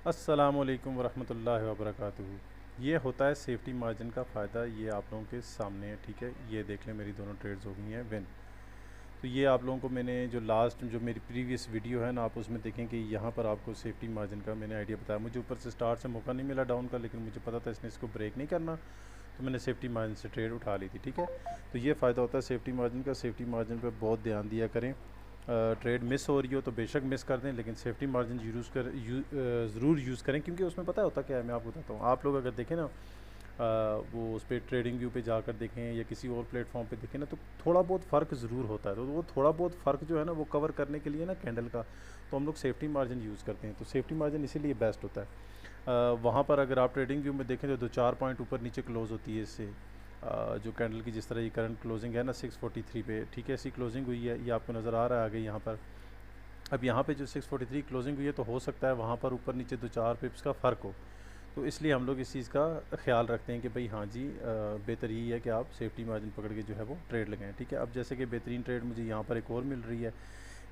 अस्सलामुअलैकुम वरहमतुल्लाहि वबरकातुहू। ये होता है सेफ्टी मार्जिन का फ़ायदा। ये आप लोगों के सामने है, ठीक है। ये देख लें, मेरी दोनों ट्रेड्स हो गई हैं विन। तो ये आप लोगों को मैंने जो मेरी प्रीवियस वीडियो है ना, आप उसमें देखें कि यहाँ पर आपको सेफ्टी मार्जिन का मैंने आइडिया बताया। मुझे ऊपर से स्टार्ट से मौका नहीं मिला डाउन का, लेकिन मुझे पता था इसने इसको ब्रेक नहीं करना, तो मैंने सेफ्टी मार्जिन से ट्रेड उठा ली थी, ठीक है। तो ये फ़ायदा होता है सेफ्टी मार्जिन का। सेफ्टी मार्जिन पर बहुत ध्यान दिया करें। ट्रेड मिस हो रही हो तो बेशक मिस कर दें, लेकिन सेफ्टी मार्जिन ज़रूर यूज़ करें, क्योंकि उसमें पता होता क्या है, मैं आपको बताता हूँ। आप लोग अगर देखें ना, वो उस पर ट्रेडिंग व्यू पे जाकर देखें या किसी और प्लेटफॉर्म पे देखें ना, तो थोड़ा बहुत फ़र्क ज़रूर होता है। तो वो थोड़ा बहुत फ़र्क जो है ना, वो कवर करने के लिए ना कैंडल का, तो हम लोग सेफ्टी मार्जिन यूज़ करते हैं। तो सेफ्टी मार्जिन इसीलिए बेस्ट होता है। वहाँ पर अगर आप ट्रेडिंग व्यू में देखें तो 2-4 पॉइंट ऊपर नीचे क्लोज़ होती है इससे। जो कैंडल की जिस तरह ये करंट क्लोजिंग है ना 643 पे, ठीक है, ऐसी क्लोजिंग हुई है, ये आपको नज़र आ रहा है आगे यहाँ पर। अब यहाँ पे जो 643 क्लोजिंग हुई है, तो हो सकता है वहाँ पर ऊपर नीचे 2-4 पिप्स का फ़र्क हो। तो इसलिए हम लोग इस चीज़ का ख्याल रखते हैं कि भाई हाँ जी, बेहतर यही है कि आप सेफ्टी मार्जिन पकड़ के जो है वो ट्रेड लगाएं, ठीक है। अब जैसे कि बेहतरीन ट्रेड मुझे यहाँ पर एक और मिल रही है,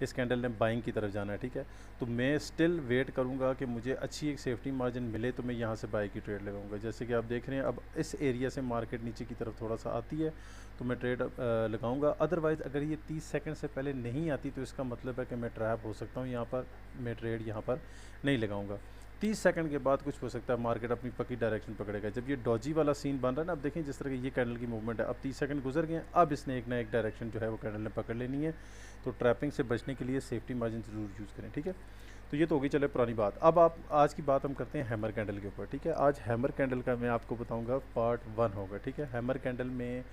इस कैंडल ने बाइंग की तरफ जाना है, ठीक है। तो मैं स्टिल वेट करूँगा कि मुझे अच्छी एक सेफ्टी मार्जिन मिले, तो मैं यहाँ से बाई की ट्रेड लगाऊंगा। जैसे कि आप देख रहे हैं, अब इस एरिया से मार्केट नीचे की तरफ थोड़ा सा आती है, तो मैं ट्रेड लगाऊंगा। अदरवाइज़ अगर ये 30 सेकंड से पहले नहीं आती, तो इसका मतलब है कि मैं ट्रैप हो सकता हूँ यहाँ पर। मैं ट्रेड यहाँ पर नहीं लगाऊंगा। 30 सेकंड के बाद कुछ हो सकता है, मार्केट अपनी पक्की डायरेक्शन पकड़ेगा। जब ये डॉजी वाला सीन बन रहा है ना, अब देखें जिस तरह की ये कैंडल की मूवमेंट है, अब 30 सेकंड गुजर गए हैं, अब इसने एक ना एक डायरेक्शन जो है वो कैंडल ने पकड़ लेनी है। तो ट्रैपिंग से बचने के लिए सेफ्टी मार्जिन ज़रूर यूज़ करें, ठीक है। तो ये तो होगी चले पुरानी बात। अब आप आज की बात हम करते हैं हैमर कैंडल के ऊपर, ठीक है। आज हैमर कैंडल का मैं आपको बताऊंगा पार्ट 1 होगा, ठीक है। हैमर कैंडल में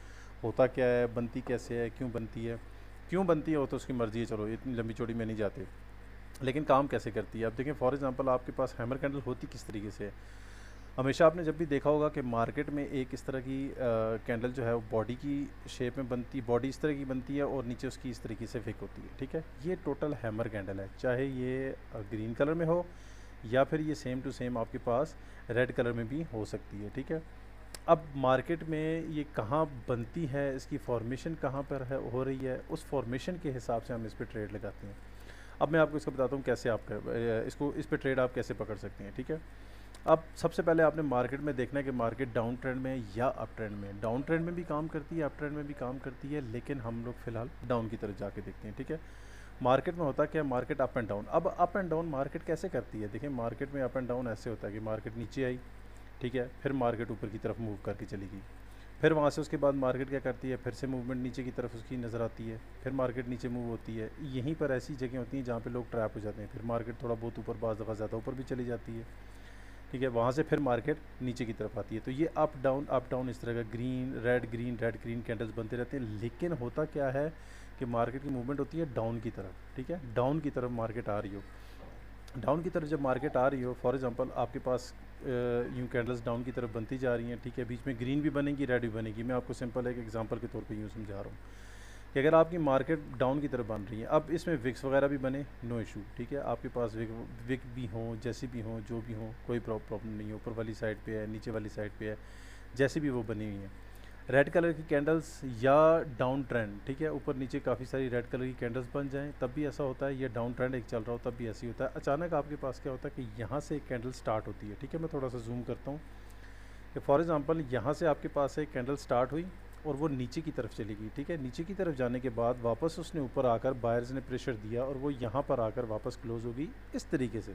होता क्या है, बनती कैसे है, क्यों बनती है वो तो उसकी मर्ज़ी है, चलो इतनी लंबी चौड़ी में नहीं जाते। लेकिन काम कैसे करती है, अब देखें फॉर एग्जांपल आपके पास हैमर कैंडल होती किस तरीके से है। हमेशा आपने जब भी देखा होगा कि मार्केट में एक इस तरह की कैंडल जो है वो बॉडी की शेप में बनती, बॉडी इस तरह की बनती है और नीचे उसकी इस तरीके से फिक होती है, ठीक है। ये टोटल हैमर कैंडल है, चाहे ये ग्रीन कलर में हो या फिर ये सेम टू सेम आपके पास रेड कलर में भी हो सकती है, ठीक है। अब मार्केट में ये कहाँ बनती है, इसकी फॉर्मेशन कहाँ पर है हो रही है, उस फॉर्मेशन के हिसाब से हम इस पर ट्रेड लगाते हैं। अब मैं आपको इसका बताता हूँ कैसे आप इसको इस पे ट्रेड आप कैसे पकड़ सकते हैं, ठीक है। अब सबसे पहले आपने मार्केट में देखना है कि मार्केट डाउन ट्रेंड में या अप ट्रेंड में। डाउन ट्रेंड में भी काम करती है, अप ट्रेंड में भी काम करती है, लेकिन हम लोग फिलहाल डाउन की तरफ जाके देखते हैं, ठीक है। मार्केट में होता क्या है, मार्केट अप एंड डाउन। अब अप एंड डाउन मार्केट कैसे करती है, देखिए मार्केट में अप एंड डाउन ऐसे होता है कि मार्केट नीचे आई, ठीक है, फिर मार्केट ऊपर की तरफ मूव करके चली गई, फिर वहाँ से उसके बाद मार्केट क्या करती है, फिर से मूवमेंट नीचे की तरफ उसकी नज़र आती है, फिर मार्केट नीचे मूव होती है। यहीं पर ऐसी जगह होती हैं जहाँ पे लोग ट्रैप हो जाते हैं, फिर मार्केट थोड़ा बहुत ऊपर, बाज़ दफ़ा ज़्यादा ऊपर भी चली जाती है, ठीक है। वहाँ से फिर मार्केट नीचे की तरफ आती है। तो ये अप डाउन इस तरह का रेड ग्रीन कैंडल्स बनते रहते हैं। लेकिन होता क्या है कि मार्केट की मूवमेंट होती है डाउन की तरफ, ठीक है। डाउन की तरफ मार्केट आ रही हो, डाउन की तरफ जब मार्केट आ रही हो, फॉर एग्जांपल आपके पास यूँ कैंडल्स डाउन की तरफ बनती जा रही हैं, ठीक है। बीच में ग्रीन भी बनेगी, रेड भी बनेगी। मैं आपको सिंपल एक एग्जांपल के तौर पे यूँ समझा रहा हूँ कि अगर आपकी मार्केट डाउन की तरफ बन रही है, अब इसमें विक्स वगैरह भी बने, नो इशू, ठीक है। आपके पास विक भी हों, जैसी भी हों, जो भी हों, कोई प्रॉब्लम नहीं है। ऊपर वाली साइड पे है, नीचे वाली साइड पे है, जैसी भी वो बनी हुई हैं। रेड कलर की कैंडल्स या डाउन ट्रेंड, ठीक है, ऊपर नीचे काफ़ी सारी रेड कलर की कैंडल्स बन जाएं, तब भी ऐसा होता है। ये डाउन ट्रेंड एक चल रहा हो तब भी ऐसे ही होता है। अचानक आपके पास क्या होता है कि यहाँ से एक कैंडल स्टार्ट होती है, ठीक है। मैं थोड़ा सा जूम करता हूँ कि फॉर एग्जांपल यहाँ से आपके पास एक कैंडल स्टार्ट हुई और वो नीचे की तरफ चली गई, ठीक है। नीचे की तरफ जाने के बाद वापस उसने ऊपर आकर बायर्स ने प्रेशर दिया और वो यहाँ पर आकर वापस क्लोज हो गई इस तरीके से,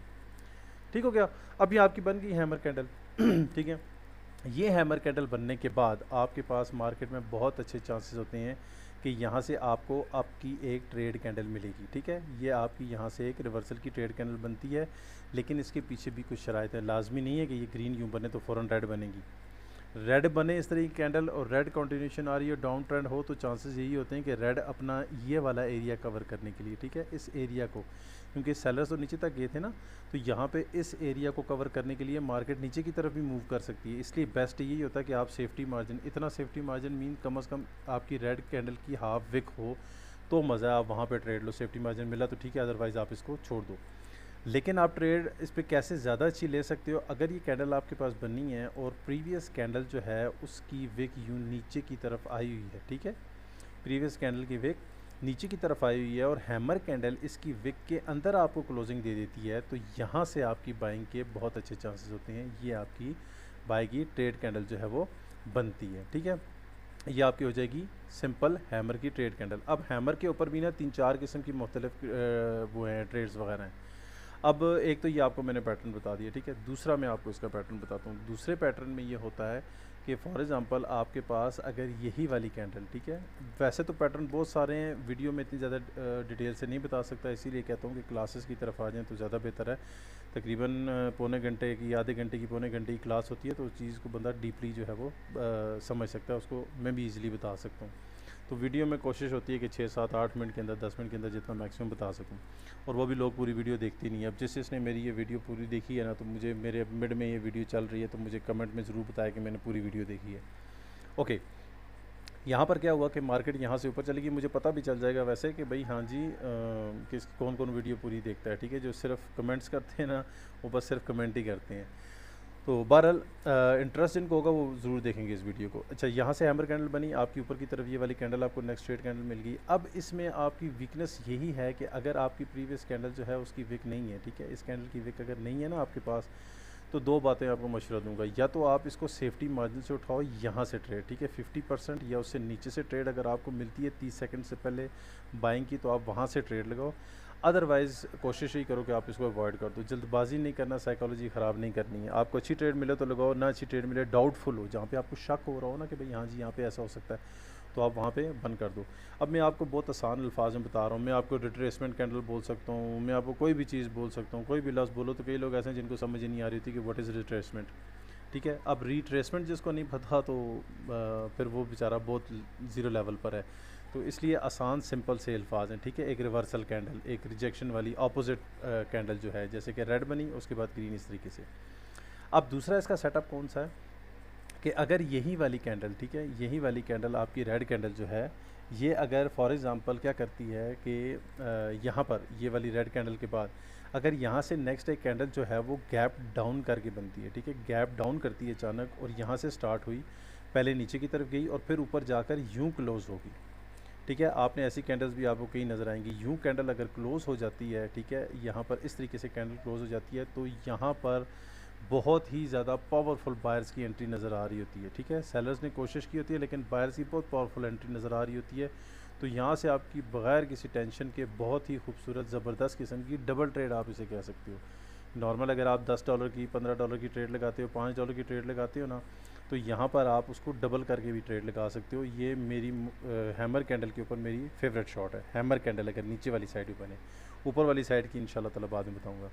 ठीक हो गया। अब ये आपकी बन गई हैमर कैंडल ठीक है। ये हैमर कैंडल बनने के बाद आपके पास मार्केट में बहुत अच्छे चांसेस होते हैं कि यहाँ से आपको आपकी एक ट्रेड कैंडल मिलेगी, ठीक है। ये आपकी यहाँ से एक रिवर्सल की ट्रेड कैंडल बनती है, लेकिन इसके पीछे भी कुछ शराइत है। लाजमी नहीं है कि ये ग्रीन यूँ बने तो फ़ौरन रेड बनेगी। रेड बने इस तरह की कैंडल और रेड कंटिन्यूशन आ रही हो, डाउन ट्रेंड हो, तो चांसेस यही होते हैं कि रेड अपना ये वाला एरिया कवर करने के लिए, ठीक है, इस एरिया को, क्योंकि सेलर्स तो नीचे तक गए थे ना, तो यहाँ पे इस एरिया को कवर करने के लिए मार्केट नीचे की तरफ भी मूव कर सकती है। इसलिए बेस्ट यही होता है कि आप सेफ्टी मार्जिन, इतना सेफ्टी मार्जिन मीन कम अज़ कम आपकी रेड कैंडल की हाफ विक हो तो मज़ा है, आप वहाँ पर ट्रेड लो। सेफ्टी मार्जिन मिला तो ठीक है, अदरवाइज़ आप इसको छोड़ दो। लेकिन आप ट्रेड इस पर कैसे ज़्यादा अच्छी ले सकते हो, अगर ये कैंडल आपके पास बनी है और प्रीवियस कैंडल जो है उसकी विक यूँ नीचे की तरफ आई हुई है, ठीक है, प्रीवियस कैंडल की विक नीचे की तरफ आई हुई है और हैमर कैंडल इसकी विक के अंदर आपको क्लोजिंग दे देती है, तो यहाँ से आपकी बाइंग के बहुत अच्छे चांसेस होते हैं। ये आपकी बाई की ट्रेड कैंडल जो है वो बनती है, ठीक है। ये आपकी हो जाएगी सिंपल हैमर की ट्रेड कैंडल। अब हैमर के ऊपर भी ना 3-4 किस्म की मुख्तलिफ वो हैं ट्रेड्स वगैरह हैं। अब एक तो ये आपको मैंने पैटर्न बता दिया, ठीक है। दूसरा मैं आपको इसका पैटर्न बताता हूँ। दूसरे पैटर्न में ये होता है कि फॉर एग्ज़ाम्पल आपके पास अगर यही वाली कैंडल, ठीक है, वैसे तो पैटर्न बहुत सारे हैं, वीडियो में इतनी ज़्यादा डिटेल से नहीं बता सकता, इसीलिए कहता हूँ कि क्लासेस की तरफ आ जाएँ तो ज़्यादा बेहतर है। तकरीबन पौने घंटे की, आधे घंटे की, पौने घंटे की क्लास होती है, तो उस चीज़ को बंदा डीपली जो है वो समझ सकता है, उसको मैं भी ईज़िली बता सकता हूँ। तो वीडियो में कोशिश होती है कि 6, 7, 8 मिनट के अंदर, 10 मिनट के अंदर जितना मैक्सिमम बता सकूं, और वो भी लोग पूरी वीडियो देखते नहीं है। अब जिसने मेरी ये वीडियो पूरी देखी है ना, तो मुझे मेरे मिड में ये वीडियो चल रही है तो मुझे कमेंट में ज़रूर बताया कि मैंने पूरी वीडियो देखी है। ओके, यहाँ पर क्या हुआ कि मार्केट यहाँ से ऊपर चलेगी, मुझे पता भी चल जाएगा वैसे कि भाई हाँ जी किस कौन कौन वीडियो पूरी देखता है, ठीक है। जो सिर्फ कमेंट्स करते हैं ना, वो बस सिर्फ कमेंट ही करते हैं। तो बहरहाल इंटरेस्ट जिनको होगा वो ज़रूर देखेंगे इस वीडियो को। अच्छा, यहाँ से हैमर कैंडल बनी, आपकी ऊपर की तरफ ये वाली कैंडल आपको नेक्स्ट ट्रेड कैंडल मिल गई। अब इसमें आपकी वीकनेस यही है कि अगर आपकी प्रीवियस कैंडल जो है उसकी विक नहीं है, ठीक है, इस कैंडल की विक अगर नहीं है ना आपके पास, तो दो बातें आपको मशवरा दूंगा। या तो आप इसको सेफ्टी मार्जिन से उठाओ यहाँ से ट्रेड, ठीक है, 50% या उससे नीचे से ट्रेड अगर आपको मिलती है 30 सेकंड से पहले बाइंग की, तो आप वहाँ से ट्रेड लगाओ। अदरवाइज़ कोशिश ही करो कि आप इसको अवॉइड कर दो। जल्दबाजी नहीं करना, साइकोलॉजी ख़राब नहीं करनी है। आपको अच्छी ट्रेड मिले तो लगाओ, ना अच्छी ट्रेड मिले, डाउटफुल हो, जहाँ पे आपको शक हो रहा हो ना कि भाई हाँ जी यहाँ पे ऐसा हो सकता है, तो आप वहाँ पे बंद कर दो। अब मैं आपको बहुत आसान अल्फाज में बता रहा हूँ, मैं आपको रिट्रेसमेंट कैंडल बोल सकता हूँ, मैं आपको कोई भी चीज़ बोल सकता हूँ, कोई भी लफ्ज़ बोलो तो कई लोग ऐसे हैं जिनको समझ ही नहीं आ रही थी कि व्हाट इज़ रिट्रेसमेंट, ठीक है। अब रिट्रेसमेंट जिसको नहीं पता तो फिर वो बेचारा बहुत ज़ीरो लेवल पर है। तो इसलिए आसान सिंपल से अल्फाज हैं, ठीक है। एक रिवर्सल कैंडल, एक रिजेक्शन वाली ऑपोजिट कैंडल जो है, जैसे कि रेड बनी उसके बाद ग्रीन, इस तरीके से। अब दूसरा इसका सेटअप कौन सा है कि अगर यही वाली कैंडल, ठीक है, यही वाली कैंडल आपकी रेड कैंडल जो है, ये अगर फॉर एग्ज़ाम्पल क्या करती है कि यहाँ पर ये वाली रेड कैंडल के बाद अगर यहाँ से नेक्स्ट एक कैंडल जो है वो गैप डाउन करके बनती है, ठीक है, गैप डाउन करती है अचानक और यहाँ से स्टार्ट हुई, पहले नीचे की तरफ गई और फिर ऊपर जाकर यूँ क्लोज़ होगी, ठीक है। आपने ऐसी कैंडल्स भी आपको कहीं नज़र आएंगी। यूँ कैंडल अगर क्लोज़ हो जाती है, ठीक है, यहाँ पर इस तरीके से कैंडल क्लोज़ हो जाती है, तो यहाँ पर बहुत ही ज़्यादा पावरफुल बायर्स की एंट्री नज़र आ रही होती है, ठीक है। सेलर्स ने कोशिश की होती है लेकिन बायर्स की बहुत पावरफुल एंट्री नज़र आ रही होती है। तो यहाँ से आपकी बग़ैर किसी टेंशन के बहुत ही खूबसूरत ज़बरदस्त किस्म की डबल ट्रेड आप इसे कह सकते हो। नॉर्मल अगर आप $10 की, $15 की ट्रेड लगाते हो, $5 की ट्रेड लगाते हो ना, तो यहाँ पर आप उसको डबल करके भी ट्रेड लगा सकते हो। ये मेरी हैमर कैंडल के ऊपर मेरी फेवरेट शॉट है। हैमर कैंडल अगर नीचे वाली साइड भी बने, ऊपर वाली साइड की इंशाल्लाह ताला बाद में बताऊँगा,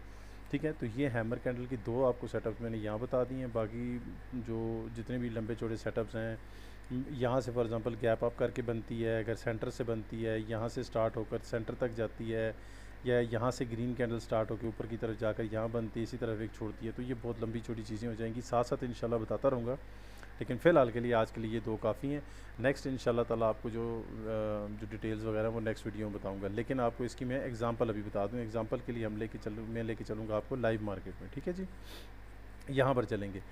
ठीक है। तो ये हैमर कैंडल की दो आपको सेटअप्स मैंने यहाँ बता दिए हैं। बाकी जो जितने भी लंबे चौड़े सेटअप्स हैं, यहाँ से फॉर एग्ज़ाम्पल गैप अप करके बनती है, अगर सेंटर से बनती है, यहाँ से स्टार्ट होकर सेंटर तक जाती है, या यहाँ से ग्रीन कैंडल स्टार्ट होकर ऊपर की तरफ जाकर यहाँ बनती है, इसी तरफ एक छोड़ती है, तो ये बहुत लंबी छोटी चीज़ें हो जाएंगी। साथ साथ इंशाल्लाह बताता रहूँगा, लेकिन फ़िलहाल के लिए आज के लिए ये दो काफ़ी हैं। नेक्स्ट इंशाल्लाह ताला आपको जो डिटेल्स वगैरह वो नेक्स्ट वीडियो में बताऊंगा, लेकिन आपको इसकी मैं एग्जांपल अभी बता दूं। एग्जांपल के लिए मैं लेके चलूँगा आपको लाइव मार्केट में, ठीक है जी। यहाँ पर चलेंगे।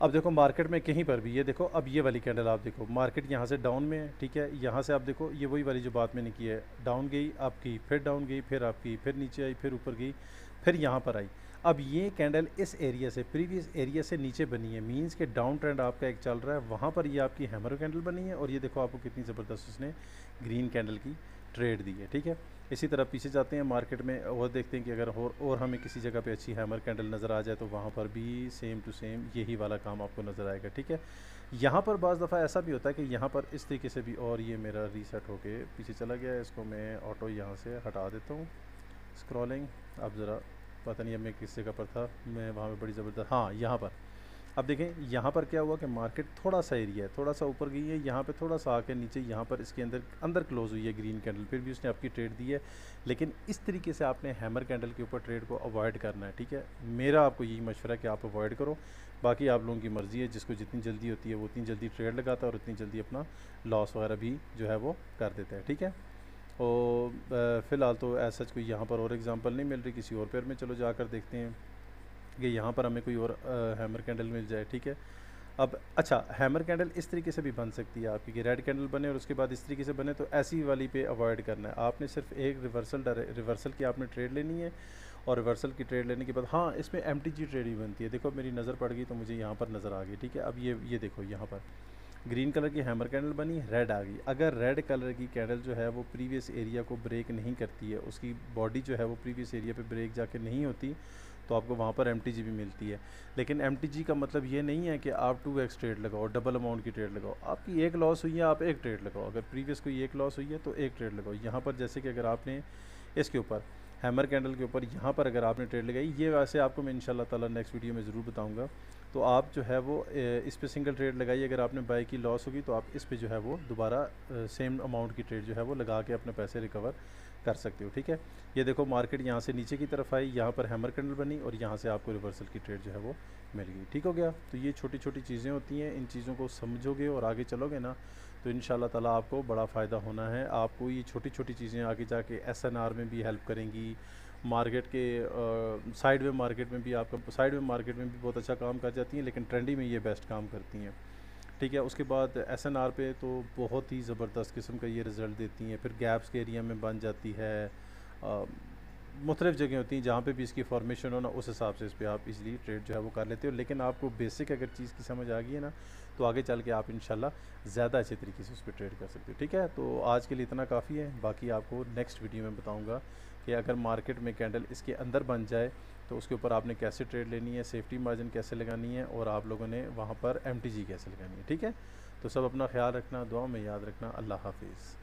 अब देखो मार्केट में कहीं पर भी, ये देखो अब ये वाली कैंडल आप देखो, मार्केट यहाँ से डाउन में है, ठीक है। यहाँ से आप देखो ये वही वाली जो बात मैंने की है, डाउन गई आपकी, फिर डाउन गई, फिर आपकी, फिर नीचे आई, फिर ऊपर गई, फिर यहाँ पर आई। अब ये कैंडल इस एरिया से, प्रीवियस एरिया से नीचे बनी है, मींस के डाउन ट्रेंड आपका एक चल रहा है, वहाँ पर ये आपकी हैमर कैंडल बनी है। और ये देखो आपको कितनी ज़बरदस्त उसने ग्रीन कैंडल की ट्रेड दी है, ठीक है। इसी तरह पीछे जाते हैं मार्केट में और देखते हैं कि अगर और हमें किसी जगह पे अच्छी हैमर कैंडल नज़र आ जाए तो वहाँ पर भी सेम टू सेम यही वाला काम आपको नज़र आएगा, ठीक है। यहाँ पर बाज़ दफ़ा ऐसा भी होता है कि यहाँ पर इस तरीके से भी, और ये मेरा रीसेट होके पीछे चला गया है, इसको मैं ऑटो यहाँ से हटा देता हूँ। स्क्रॉलिंग, अब ज़रा पता नहीं अब मैं किस जगह पर था, मैं वहाँ पर बड़ी ज़बरदस्त, हाँ यहाँ पर। अब देखें यहाँ पर क्या हुआ कि मार्केट थोड़ा सा एरिया है, थोड़ा सा ऊपर गई है, यहाँ पे थोड़ा सा आके नीचे यहाँ पर इसके अंदर क्लोज़ हुई है ग्रीन कैंडल, फिर भी उसने आपकी ट्रेड दी है। लेकिन इस तरीके से आपने हैमर कैंडल के ऊपर ट्रेड को अवॉइड करना है, ठीक है। मेरा आपको यही मशवरा है कि आप अवॉइड करो, बाकी आप लोगों की मर्ज़ी है, जिसको जितनी जल्दी होती है वो उतनी जल्दी ट्रेड लगाता है और उतनी जल्दी अपना लॉस वगैरह भी जो है वो कर देता है, ठीक है। और फ़िलहाल तो ऐसा कोई यहाँ पर और एग्ज़ाम्पल नहीं मिल रही, किसी और पेयर में चलो जाकर देखते हैं कि यहाँ पर हमें कोई और हैमर कैंडल मिल जाए, ठीक है। अब अच्छा, हैमर कैंडल इस तरीके से भी बन सकती है आपकी कि रेड कैंडल बने और उसके बाद इस तरीके से बने, तो ऐसी वाली पे अवॉइड करना है आपने। सिर्फ एक रिवर्सल की आपने ट्रेड लेनी है, और रिवर्सल की ट्रेड लेने के बाद हाँ इसमें MTG ट्रेड भी बनती है। देखो मेरी नज़र पड़ गई तो मुझे यहाँ पर नज़र आ गई, ठीक है। अब ये देखो यहाँ पर ग्रीन कलर की हैमर कैंडल बनी, रेड आ गई। अगर रेड कलर की कैंडल जो है वो प्रीवियस एरिया को ब्रेक नहीं करती है, उसकी बॉडी जो है वो प्रीवियस एरिया पे ब्रेक जाके नहीं होती, तो आपको वहाँ पर MTG भी मिलती है। लेकिन MTG का मतलब ये नहीं है कि आप 2x ट्रेड लगाओ, डबल अमाउंट की ट्रेड लगाओ। आपकी एक लॉस हुई है, आप एक ट्रेड लगाओ। अगर प्रीवियस कोई एक लॉस हुई है तो एक ट्रेड लगाओ। यहाँ पर जैसे कि अगर आपने इसके ऊपर हैमर कैंडल के ऊपर यहाँ पर अगर आपने ट्रेड लगाई, ये वैसे आपको मैं इंशाल्लाह ताला नेक्स्ट वीडियो में ज़रूर बताऊँगा, तो आप जो है वो इस पे सिंगल ट्रेड लगाइए। अगर आपने बाई की लॉस होगी तो आप इस पे जो है वो दोबारा सेम अमाउंट की ट्रेड जो है वो लगा के अपने पैसे रिकवर कर सकते हो, ठीक है। ये देखो मार्केट यहाँ से नीचे की तरफ आई, यहाँ पर हैमर कैंडल बनी और यहाँ से आपको रिवर्सल की ट्रेड जो है वो मिल गई, ठीक हो गया। तो ये छोटी छोटी चीज़ें होती हैं, इन चीज़ों को समझोगे और आगे चलोगे ना तो इंशाल्लाह ताला आपको बड़ा फ़ायदा होना है। आपको ये छोटी छोटी चीज़ें आगे जाके SNR में भी हेल्प करेंगी, मार्केट के साइड वे मार्केट में भी, आपका साइड वे मार्केट में भी बहुत अच्छा काम कर जाती हैं, लेकिन ट्रेंडी में ये बेस्ट काम करती हैं, ठीक है। उसके बाद SNR पे तो बहुत ही ज़बरदस्त किस्म का ये रिज़ल्ट देती हैं। फिर गैप्स के एरिया में बन जाती है, मुख्तलिफ़ जगह होती हैं जहाँ पे भी इसकी फॉर्मेशन हो ना, उस हिसाब से इस पर आप इजीली ट्रेड जो है वो कर लेते हो। लेकिन आपको बेसिक अगर चीज़ की समझ आ गई है ना, तो आगे चल के आप इंशाल्लाह ज़्यादा अच्छे तरीके से उस पर ट्रेड कर सकते हो, ठीक है। तो आज के लिए इतना काफ़ी है, बाकी आपको नेक्स्ट वीडियो में बताऊँगा कि अगर मार्केट में कैंडल इसके अंदर बन जाए तो उसके ऊपर आपने कैसे ट्रेड लेनी है, सेफ्टी मार्जिन कैसे लगानी है, और आप लोगों ने वहाँ पर MTG कैसे लगानी है, ठीक है। तो सब अपना ख्याल रखना, दुआ में याद रखना। अल्लाह हाफिज़।